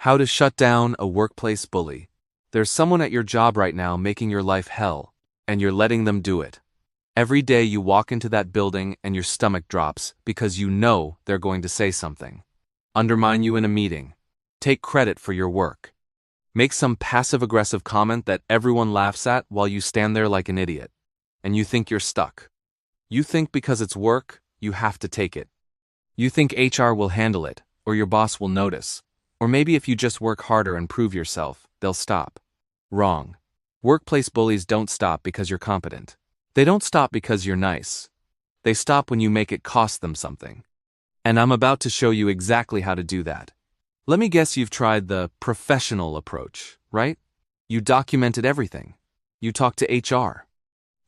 How to shut down a workplace bully. There's someone at your job right now making your life hell, and you're letting them do it. Every day you walk into that building and your stomach drops because you know they're going to say something. Undermine you in a meeting. Take credit for your work. Make some passive-aggressive comment that everyone laughs at while you stand there like an idiot. And you think you're stuck. You think because it's work, you have to take it. You think HR will handle it, or your boss will notice. Or maybe if you just work harder and prove yourself, they'll stop. Wrong. Workplace bullies don't stop because you're competent. They don't stop because you're nice. They stop when you make it cost them something. And I'm about to show you exactly how to do that. Let me guess you've tried the professional approach, right? You documented everything. You talked to HR.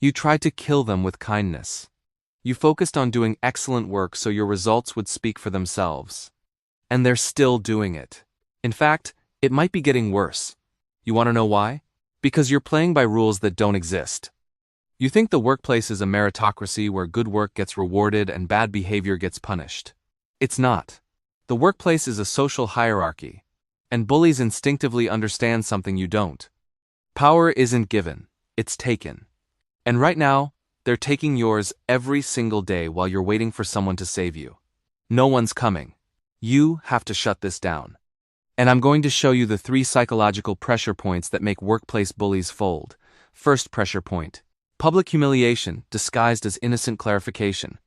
You tried to kill them with kindness. You focused on doing excellent work so your results would speak for themselves. And they're still doing it. In fact, it might be getting worse. You want to know why? Because you're playing by rules that don't exist. You think the workplace is a meritocracy where good work gets rewarded and bad behavior gets punished. It's not. The workplace is a social hierarchy, and bullies instinctively understand something you don't. Power isn't given, it's taken. And right now, they're taking yours every single day while you're waiting for someone to save you. No one's coming. You have to shut this down. And I'm going to show you the 3 psychological pressure points that make workplace bullies fold. First pressure point. Public humiliation disguised as innocent clarification.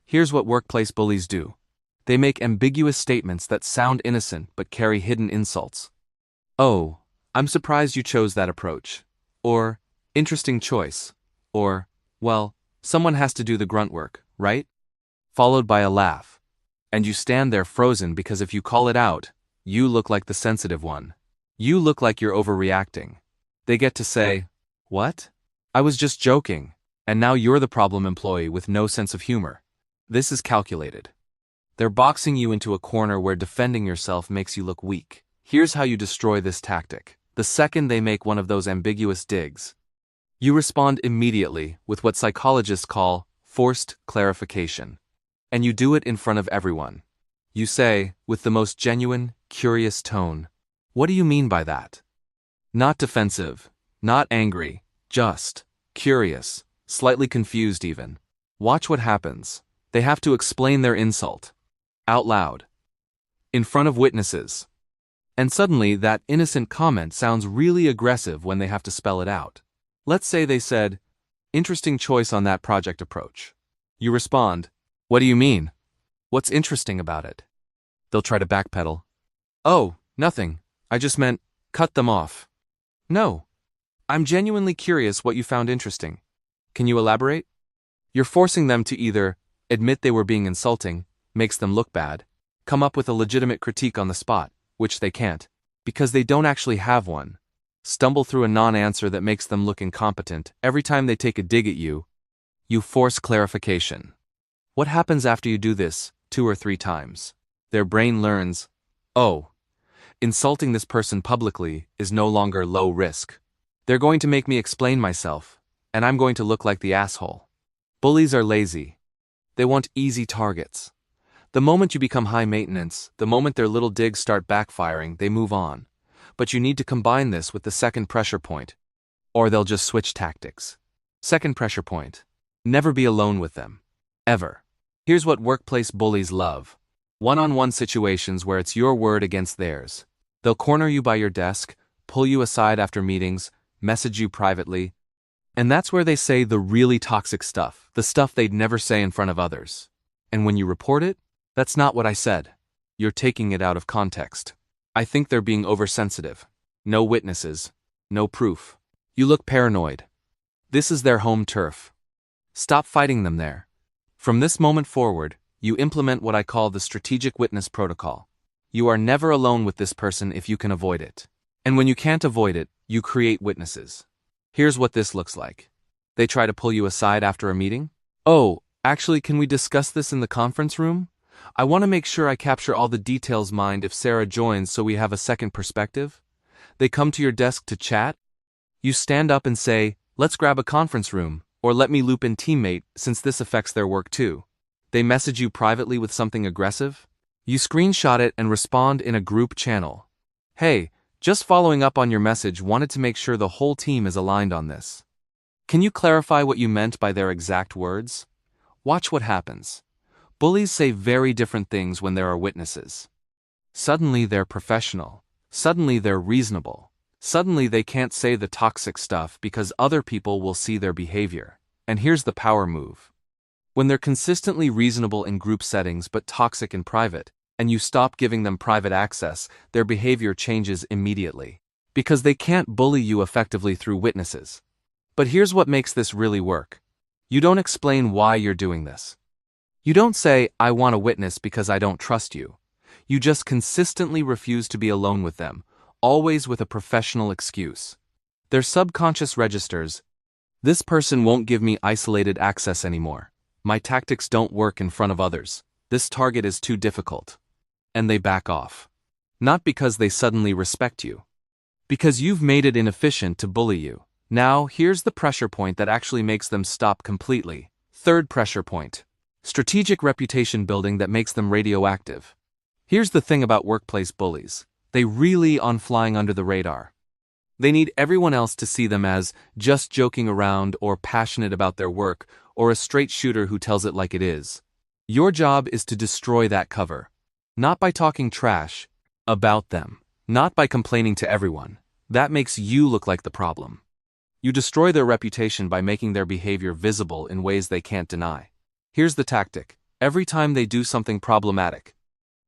Here's what workplace bullies do. They make ambiguous statements that sound innocent but carry hidden insults. Oh, I'm surprised you chose that approach. Or, interesting choice. Or, well, someone has to do the grunt work, right? Followed by a laugh. And you stand there frozen because if you call it out, you look like the sensitive one. You look like you're overreacting. They get to say, "What? I was just joking, and now you're the problem employee with no sense of humor." This is calculated. They're boxing you into a corner where defending yourself makes you look weak. Here's how you destroy this tactic. The second they make one of those ambiguous digs, you respond immediately with what psychologists call forced clarification. And you do it in front of everyone. You say, with the most genuine, curious tone, "What do you mean by that?" Not defensive, not angry, just curious, slightly confused even. Watch what happens. They have to explain their insult. Out loud. In front of witnesses. And suddenly that innocent comment sounds really aggressive when they have to spell it out. Let's say they said, "Interesting choice on that project approach." You respond, "What do you mean? What's interesting about it?" They'll try to backpedal. "Oh, nothing. I just meant, cut them off." "No. I'm genuinely curious what you found interesting. Can you elaborate?" You're forcing them to either admit they were being insulting, makes them look bad, come up with a legitimate critique on the spot, which they can't, because they don't actually have one, stumble through a non-answer that makes them look incompetent. Every time they take a dig at you, you force clarification. What happens after you do this 2 or 3 times? Their brain learns, oh, insulting this person publicly is no longer low risk. They're going to make me explain myself, and I'm going to look like the asshole. Bullies are lazy. They want easy targets. The moment you become high maintenance, the moment their little digs start backfiring, they move on. But you need to combine this with the second pressure point, or they'll just switch tactics. Second pressure point. Never be alone with them. Ever. Here's what workplace bullies love. One-on-one situations where it's your word against theirs. They'll corner you by your desk, pull you aside after meetings, message you privately. And that's where they say the really toxic stuff, the stuff they'd never say in front of others. And when you report it, "That's not what I said." You're taking it out of context. I think they're being oversensitive. No witnesses. No proof. You look paranoid. This is their home turf. Stop fighting them there. From this moment forward, you implement what I call the strategic witness protocol. You are never alone with this person if you can avoid it. And when you can't avoid it, you create witnesses. Here's what this looks like. They try to pull you aside after a meeting. "Oh, actually, can we discuss this in the conference room? I want to make sure I capture all the details. Mind if Sarah joins so we have a second perspective?" They come to your desk to chat. You stand up and say, "Let's grab a conference room," or "Let me loop in teammate since this affects their work too." They message you privately with something aggressive. You screenshot it and respond in a group channel. Hey, just following up on your message, wanted to make sure the whole team is aligned on this. Can you clarify what you meant by their exact words? Watch what happens. Bullies say very different things when there are witnesses. Suddenly they're professional. Suddenly they're reasonable. Suddenly they can't say the toxic stuff because other people will see their behavior. And here's the power move. When they're consistently reasonable in group settings but toxic in private, and you stop giving them private access, their behavior changes immediately. Because they can't bully you effectively through witnesses. But here's what makes this really work. You don't explain why you're doing this. You don't say, I want a witness because I don't trust you. You just consistently refuse to be alone with them, always with a professional excuse. Their subconscious registers, this person won't give me isolated access anymore. My tactics don't work in front of others. This target is too difficult. And they back off. Not because they suddenly respect you. Because you've made it inefficient to bully you. Now, here's the pressure point that actually makes them stop completely. Third pressure point. Strategic reputation building that makes them radioactive. Here's the thing about workplace bullies. They really on flying under the radar. They need everyone else to see them as just joking around or passionate about their work or a straight shooter who tells it like it is. Your job is to destroy that cover. Not by talking trash about them. Not by complaining to everyone. That makes you look like the problem. You destroy their reputation by making their behavior visible in ways they can't deny. Here's the tactic. Every time they do something problematic,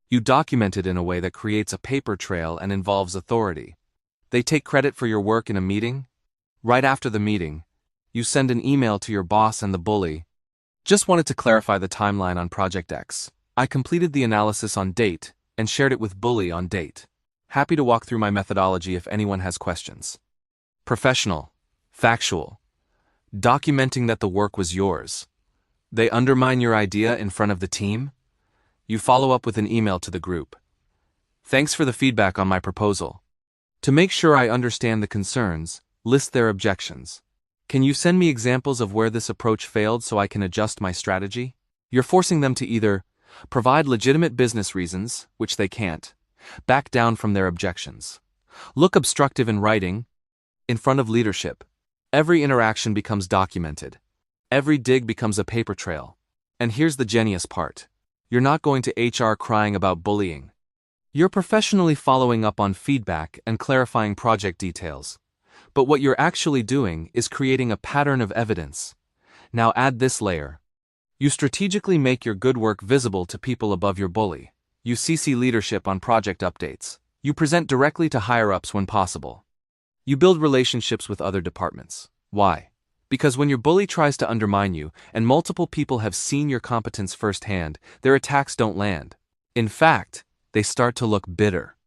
you document it in a way that creates a paper trail and involves authority. They take credit for your work in a meeting. Right after the meeting, you send an email to your boss and the bully. Just wanted to clarify the timeline on Project X. I completed the analysis on date and shared it with bully on date. Happy to walk through my methodology if anyone has questions. Professional. Factual. Documenting that the work was yours. They undermine your idea in front of the team. You follow up with an email to the group. Thanks for the feedback on my proposal. To make sure I understand the concerns, list their objections. Can you send me examples of where this approach failed so I can adjust my strategy? You're forcing them to either provide legitimate business reasons, which they can't, back down from their objections, look obstructive in writing, in front of leadership. Every interaction becomes documented. Every dig becomes a paper trail. And here's the genius part. You're not going to HR crying about bullying. You're professionally following up on feedback and clarifying project details. But what you're actually doing is creating a pattern of evidence. Now add this layer. You strategically make your good work visible to people above your bully. You CC leadership on project updates. You present directly to higher-ups when possible. You build relationships with other departments. Why? Because when your bully tries to undermine you, and multiple people have seen your competence firsthand, their attacks don't land. In fact, they start to look bitter.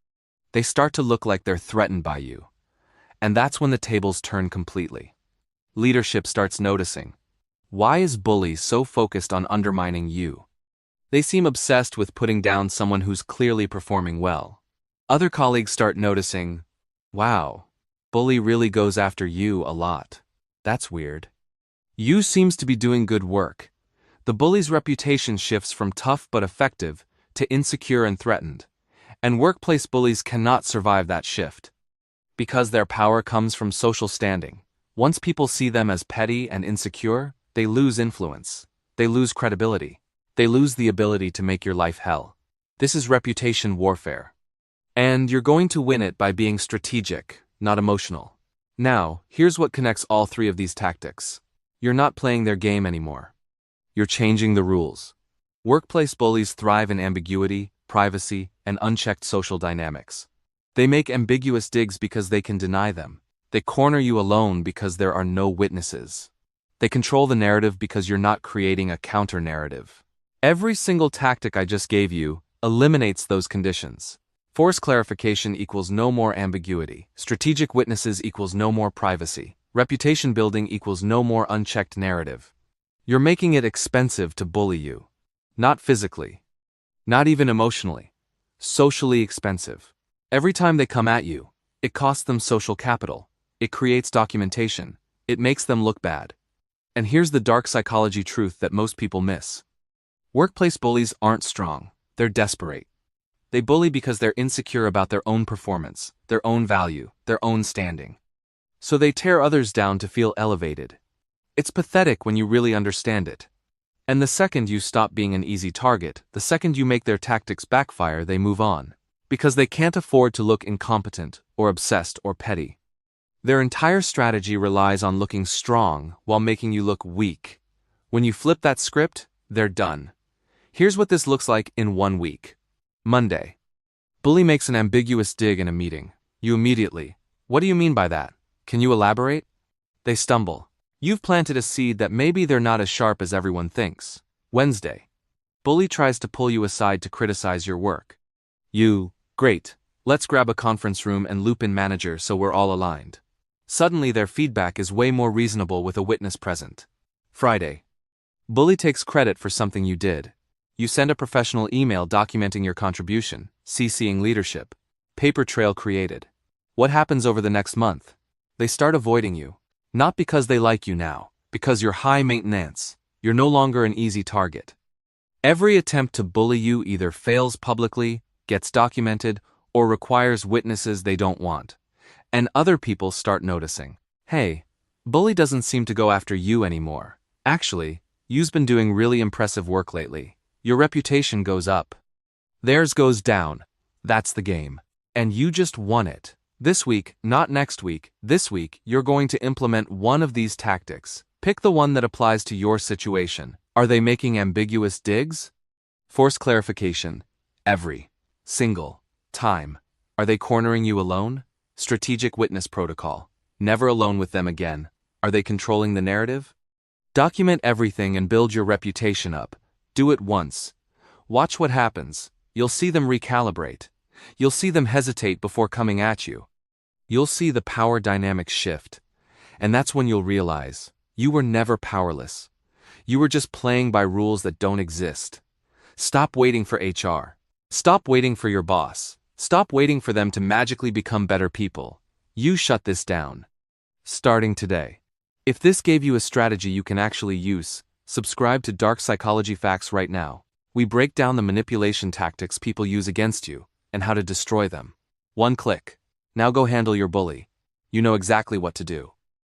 They start to look like they're threatened by you. And that's when the tables turn completely. Leadership starts noticing. Why is bully so focused on undermining you? They seem obsessed with putting down someone who's clearly performing well. Other colleagues start noticing, wow, bully really goes after you a lot. That's weird. You seems to be doing good work. The bully's reputation shifts from tough but effective to insecure and threatened. And workplace bullies cannot survive that shift. Because their power comes from social standing. Once people see them as petty and insecure, they lose influence. They lose credibility. They lose the ability to make your life hell. This is reputation warfare. And you're going to win it by being strategic, not emotional. Now, here's what connects all three of these tactics. You're not playing their game anymore. You're changing the rules. Workplace bullies thrive in ambiguity, privacy, and unchecked social dynamics. They make ambiguous digs because they can deny them. They corner you alone because there are no witnesses. They control the narrative because you're not creating a counter-narrative. Every single tactic I just gave you eliminates those conditions. Forced clarification equals no more ambiguity. Strategic witnesses equals no more privacy. Reputation building equals no more unchecked narrative. You're making it expensive to bully you. Not physically. Not even emotionally. Socially expensive. Every time they come at you, it costs them social capital. It creates documentation. It makes them look bad. And here's the dark psychology truth that most people miss. Workplace bullies aren't strong. They're desperate. They bully because they're insecure about their own performance, their own value, their own standing. So they tear others down to feel elevated. It's pathetic when you really understand it. And the second you stop being an easy target, the second you make their tactics backfire, they move on. Because they can't afford to look incompetent, or obsessed, or petty. Their entire strategy relies on looking strong while making you look weak. When you flip that script, they're done. Here's what this looks like in 1 week. Monday. Bully makes an ambiguous dig in a meeting. You immediately, "What do you mean by that? Can you elaborate?" They stumble. You've planted a seed that maybe they're not as sharp as everyone thinks. Wednesday. Bully tries to pull you aside to criticize your work. You, "Great, let's grab a conference room and loop in manager so we're all aligned." Suddenly their feedback is way more reasonable with a witness present. Friday. Bully takes credit for something you did. You send a professional email documenting your contribution, CCing leadership. Paper trail created. What happens over the next month? They start avoiding you. Not because they like you now, because you're high maintenance. You're no longer an easy target. Every attempt to bully you either fails publicly, gets documented, or requires witnesses they don't want. And other people start noticing. Hey, Bully doesn't seem to go after you anymore. Actually, you've been doing really impressive work lately. Your reputation goes up. Theirs goes down. That's the game. And you just won it. This week, not next week, this week, you're going to implement one of these tactics. Pick the one that applies to your situation. Are they making ambiguous digs? Force clarification. Every single time. Are they cornering you alone? Strategic witness protocol. Never alone with them again. Are they controlling the narrative? Document everything and build your reputation up. Do it once. Watch what happens. You'll see them recalibrate. You'll see them hesitate before coming at you. You'll see the power dynamics shift. And that's when you'll realize you were never powerless. You were just playing by rules that don't exist. Stop waiting for HR. Stop waiting for your boss. Stop waiting for them to magically become better people. You shut this down. Starting today. If this gave you a strategy you can actually use, subscribe to Dark Psychology Facts right now. We break down the manipulation tactics people use against you and how to destroy them. One click. Now go handle your bully. You know exactly what to do.